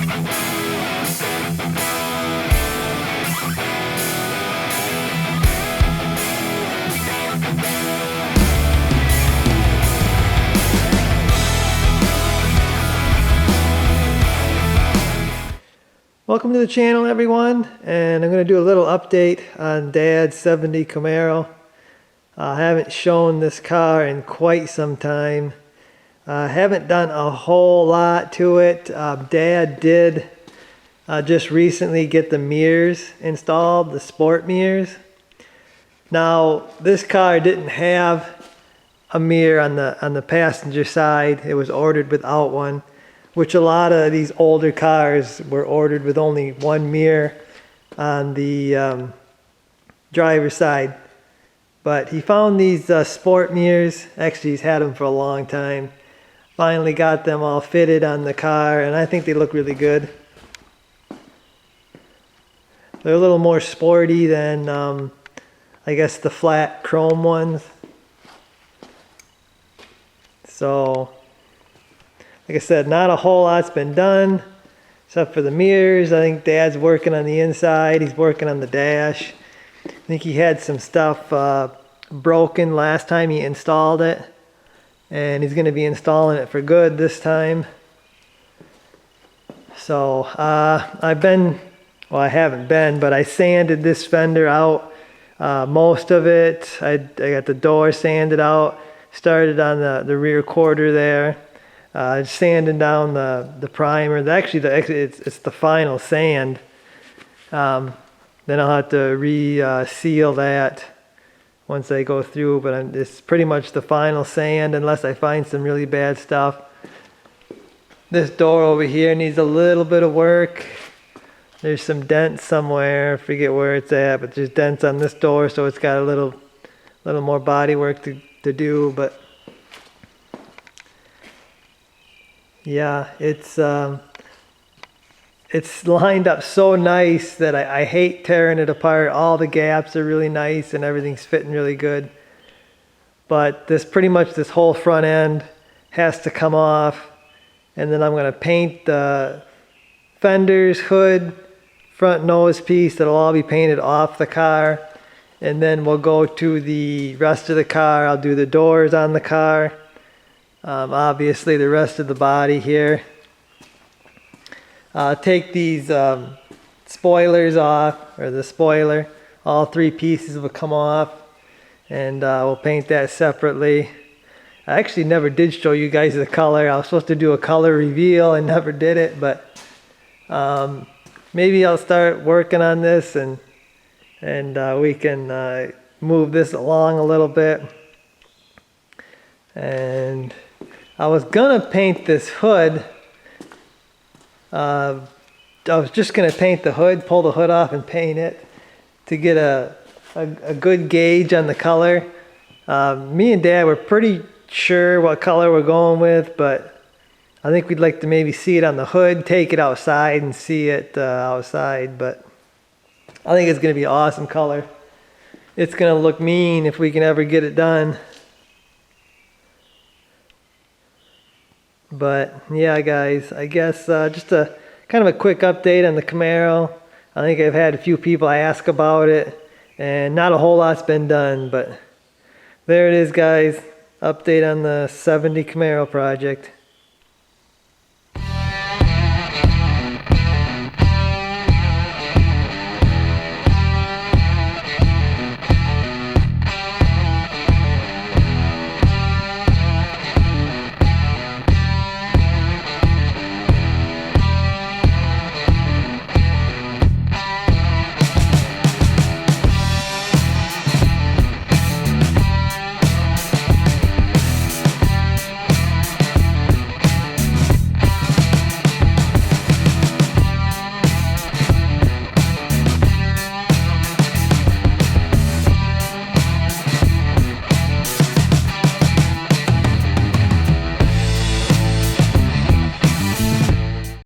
Welcome to the channel, everyone, and I'm going to do a little update on Dad's 70 Camaro. I haven't shown this car in quite some time. I haven't done a whole lot to it. Dad did just recently get the mirrors installed, the sport mirrors. Now, this car didn't have a mirror on the passenger side. It was ordered without one, which a lot of these older cars were ordered with only one mirror on the driver's side. But he found these sport mirrors. Actually, he's had them for a long time. Finally got them all fitted on the car, and I think they look really good. They're a little more sporty than, I guess, the flat chrome ones. So, like I said, not a whole lot's been done except for the mirrors. I think Dad's working on the inside. He's working on the dash. I think he had some stuff broken last time he installed it, and he's going to be installing it for good this time. So I haven't been, but I sanded this fender out, most of it. I got the door sanded out, started on the rear quarter there. Sanding down the primer. Actually, it's the final sand. Then I'll have to re-seal that once I go through, but it's pretty much the final sand unless I find some really bad stuff. This door over here needs a little bit of work. There's some dents somewhere, I forget where it's at, but there's dents on this door, so it's got a little more body work to do, but yeah, it's lined up so nice that I hate tearing it apart. All the gaps are really nice and everything's fitting really good. But pretty much this whole front end has to come off, and then I'm going to paint the fenders, hood, front nose piece. That'll all be painted off the car, and then we'll go to the rest of the car. I'll do the doors on the car. Obviously the rest of the body here. Take these spoilers off, or the spoiler. All three pieces will come off, and we'll paint that separately. I actually never did show you guys the color. I was supposed to do a color reveal and never did it, but maybe I'll start working on this and we can move this along a little bit. And I was gonna paint this hood. I was just gonna paint the hood, pull the hood off and paint it to get a good gauge on the color. Me and Dad were pretty sure what color we're going with, but I think we'd like to maybe see it on the hood, take it outside and see it outside. But I think it's gonna be an awesome color. It's gonna look mean if we can ever get it done. But yeah, guys, I guess just a kind of a quick update on the Camaro. I think I've had a few people ask about it, and not a whole lot's been done, but there it is, guys. Update on the 70 Camaro project.